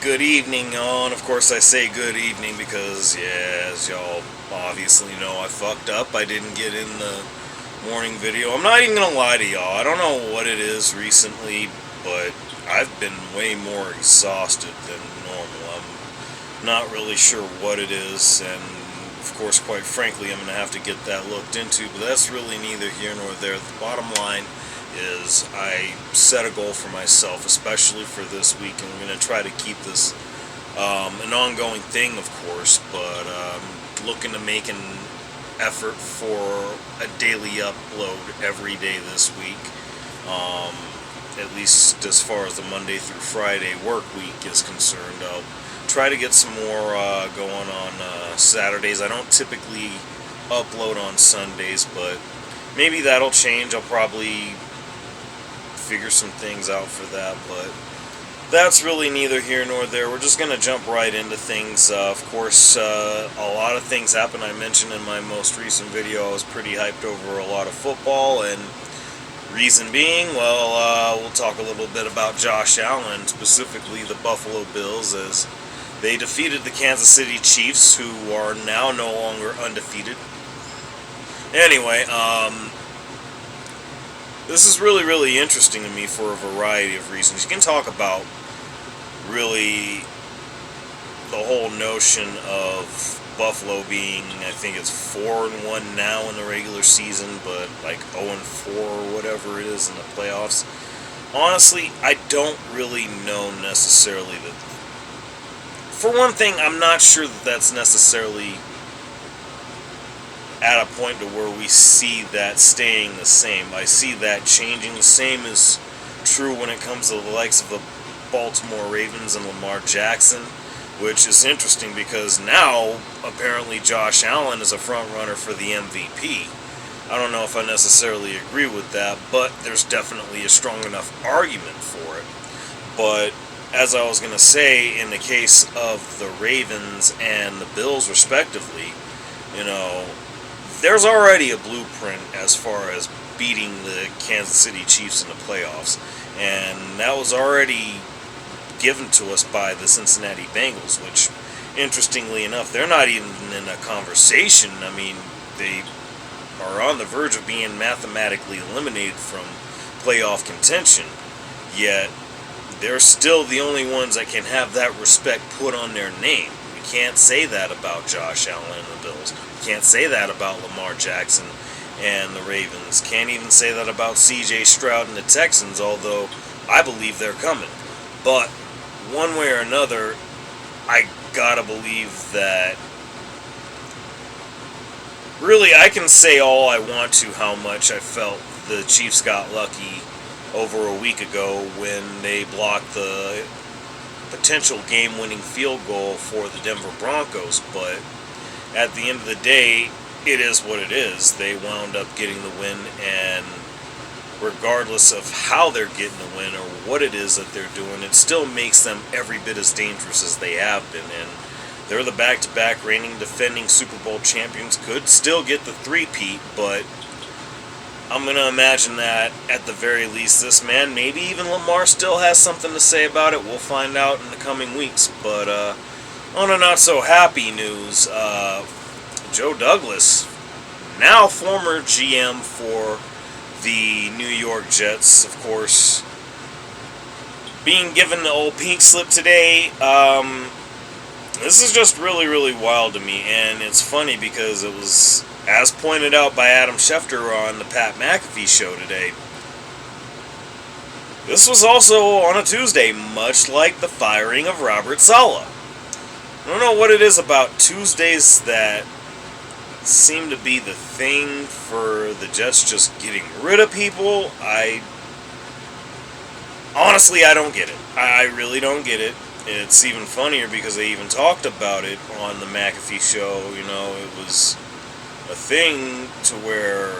Good evening, y'all. And of course, I say good evening because, yeah, as y'all obviously know, I fucked up. I didn't get in the morning video. I'm not even gonna lie to y'all. I don't know what it is recently, but I've been way more exhausted than normal. I'm not really sure what it is, and of course, quite frankly, I'm gonna have to get that looked into, but that's really neither here nor there. The bottom line is I set a goal for myself, especially for this week, and I'm going to try to keep this an ongoing thing, of course, but looking to make an effort for a daily upload every day this week, at least as far as the Monday through Friday work week is concerned. I'll try to get some more going on Saturdays. I don't typically upload on Sundays, but maybe that'll change. I'll probably figure some things out for that, but that's really neither here nor there. We're just going to jump right into things. Of course, a lot of things happened. I mentioned in my most recent video I was pretty hyped over a lot of football, and reason being, well, we'll talk a little bit about Josh Allen, specifically the Buffalo Bills, as they defeated the Kansas City Chiefs, who are now no longer undefeated. Anyway, this is really, really interesting to me for a variety of reasons. You can talk about really the whole notion of Buffalo being, I think it's 4-1 now in the regular season, but like 0-4 or whatever it is in the playoffs. Honestly, I don't really know necessarily that. For one thing, I'm not sure that that's necessarily at a point to where we see that staying the same. I see that changing. The same is true when it comes to the likes of the Baltimore Ravens and Lamar Jackson, which is interesting because now apparently Josh Allen is a front runner for the MVP. I don't know if I necessarily agree with that, but there's definitely a strong enough argument for it. But as I was going to say, in the case of the Ravens and the Bills respectively, you know, there's already a blueprint as far as beating the Kansas City Chiefs in the playoffs, and that was already given to us by the Cincinnati Bengals, which, interestingly enough, they're not even in a conversation. I mean, they are on the verge of being mathematically eliminated from playoff contention, yet they're still the only ones that can have that respect put on their name. We can't say that about Josh Allen and the Bills. Can't say that about Lamar Jackson and the Ravens. Can't even say that about CJ Stroud and the Texans, although I believe they're coming. But one way or another, I gotta believe that really I can say all I want to how much I felt the Chiefs got lucky over a week ago when they blocked the potential game-winning field goal for the Denver Broncos, but at the end of the day, it is what it is. They wound up getting the win, and regardless of how they're getting the win or what it is that they're doing, it still makes them every bit as dangerous as they have been. And they're the back-to-back reigning defending Super Bowl champions, could still get the three-peat, but I'm going to imagine that at the very least this man, maybe even Lamar, still has something to say about it. We'll find out in the coming weeks. But on a not-so-happy news, Joe Douglas, now former GM for the New York Jets, of course, being given the old pink slip today. This is just really, really wild to me, and it's funny because it was, as pointed out by Adam Schefter on the Pat McAfee show today, this was also on a Tuesday, much like the firing of Robert Saleh. I don't know what it is about Tuesdays that seem to be the thing for the Jets just getting rid of people. Honestly, I don't get it. I really don't get it. It's even funnier because they even talked about it on the McAfee show. You know, it was a thing to where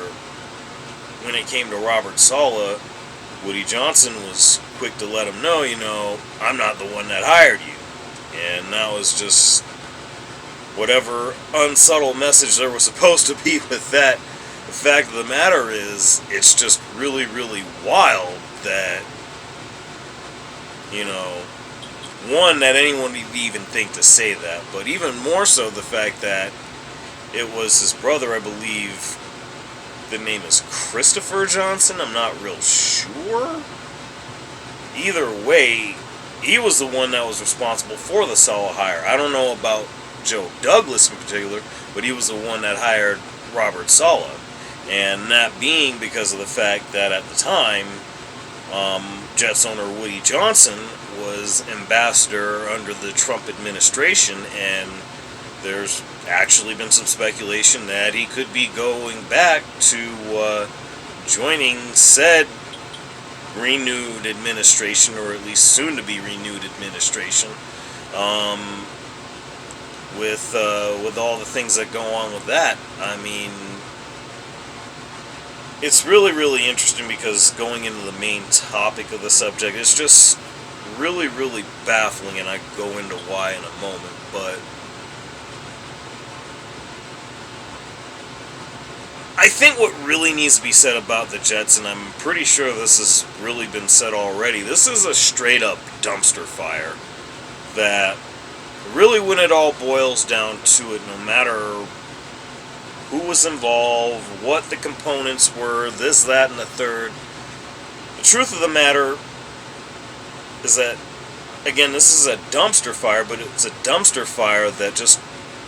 when it came to Robert Saleh, Woody Johnson was quick to let him know, you know, I'm not the one that hired you. And that was just whatever unsubtle message there was supposed to be with that. The fact of the matter is, it's just really, really wild that, you know, one, that anyone would even think to say that, but even more so the fact that it was his brother, I believe the name is Christopher Johnson, I'm not real sure. Either way, he was the one that was responsible for the Saleh hire. I don't know about Joe Douglas in particular, but he was the one that hired Robert Saleh. And that being because of the fact that at the time, Jets owner Woody Johnson was ambassador under the Trump administration, and there's actually been some speculation that he could be going back to joining said renewed administration, or at least soon to be renewed administration, with all the things that go on with that. I mean, it's really, really interesting because going into the main topic of the subject, it's just really, really baffling, and I go into why in a moment, but I think what really needs to be said about the Jets, and I'm pretty sure this has really been said already, this is a straight up dumpster fire that really, when it all boils down to it, no matter who was involved, what the components were, this, that, and the third, the truth of the matter is that, again, this is a dumpster fire, but it's a dumpster fire that just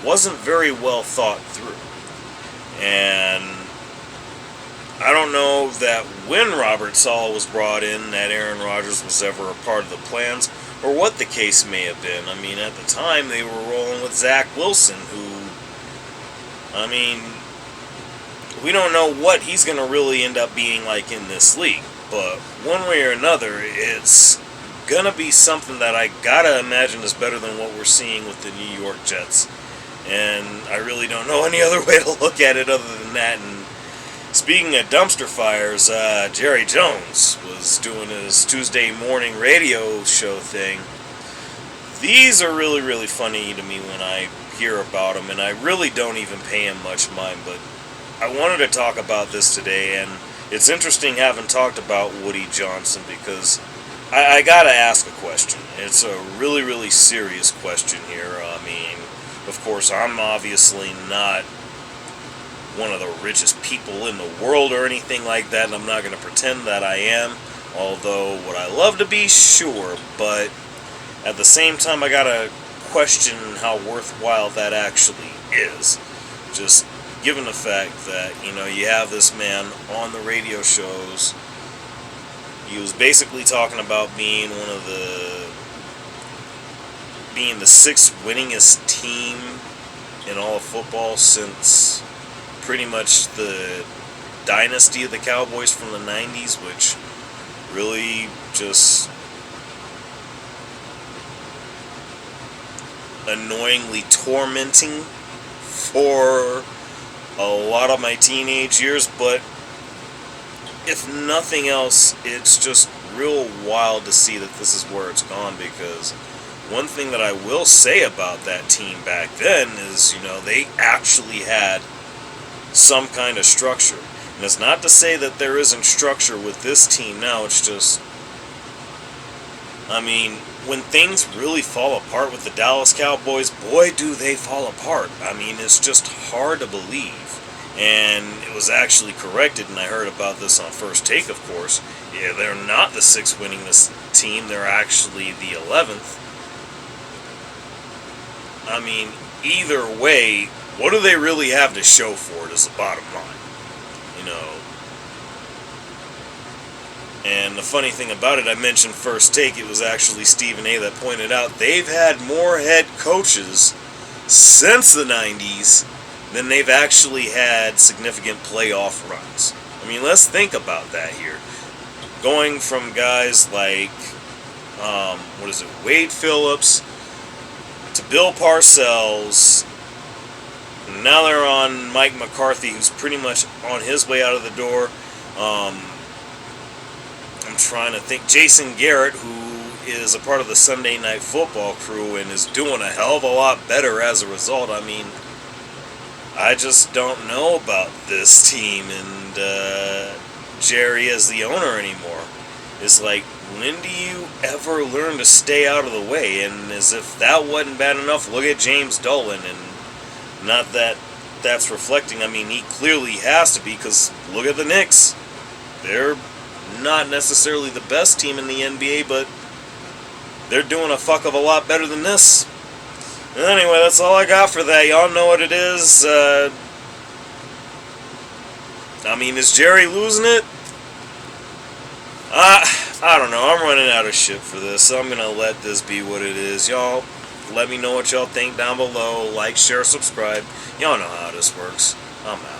wasn't very well thought through. And I don't know that when Robert Saleh was brought in, that Aaron Rodgers was ever a part of the plans, or what the case may have been. I mean, at the time, they were rolling with Zach Wilson, who, I mean, we don't know what he's going to really end up being like in this league. But one way or another, it's going to be something that I got to imagine is better than what we're seeing with the New York Jets. And I really don't know any other way to look at it other than that. And speaking of dumpster fires, Jerry Jones was doing his Tuesday morning radio show thing. These are really, really funny to me when I hear about them, and I really don't even pay him much mind, but I wanted to talk about this today, and it's interesting having talked about Woody Johnson because I gotta ask a question. It's a really, really serious question here. I mean, of course, I'm obviously not one of the richest people in the world or anything like that, and I'm not going to pretend that I am, although would I love to be? Sure, but at the same time, I gotta question how worthwhile that actually is. Just given the fact that, you know, you have this man on the radio shows, he was basically talking about being the sixth winningest team in all of football since pretty much the dynasty of the Cowboys from the 90s, which really just annoyingly tormenting for a lot of my teenage years. But if nothing else, it's just real wild to see that this is where it's gone, because one thing that I will say about that team back then is, you know, they actually had some kind of structure. And it's not to say that there isn't structure with this team now, it's just, I mean, when things really fall apart with the Dallas Cowboys, boy, do they fall apart. I mean, it's just hard to believe. And it was actually corrected, and I heard about this on First Take, of course. Yeah, they're not the sixth winningest team, they're actually the 11th. I mean, either way, what do they really have to show for it is the bottom line, you know. And the funny thing about it, I mentioned First Take, it was actually Stephen A. that pointed out they've had more head coaches since the 90s than they've actually had significant playoff runs. I mean, let's think about that here. Going from guys like, Wade Phillips, to Bill Parcells. Now they're on Mike McCarthy, who's pretty much on his way out of the door. I'm trying to think. Jason Garrett, who is a part of the Sunday Night Football crew and is doing a hell of a lot better as a result. I mean, I just don't know about this team and Jerry as the owner anymore. It's like, when do you ever learn to stay out of the way? And as if that wasn't bad enough, look at James Dolan. And not that that's reflecting, I mean, he clearly has to be, because look at the Knicks. They're not necessarily the best team in the NBA, but they're doing a fuck of a lot better than this. Anyway, that's all I got for that. Y'all know what it is. I mean, is Jerry losing it? I don't know. I'm running out of shit for this, so I'm going to let this be what it is. Y'all, let me know what y'all think down below. Like, share, subscribe. Y'all know how this works. I'm out.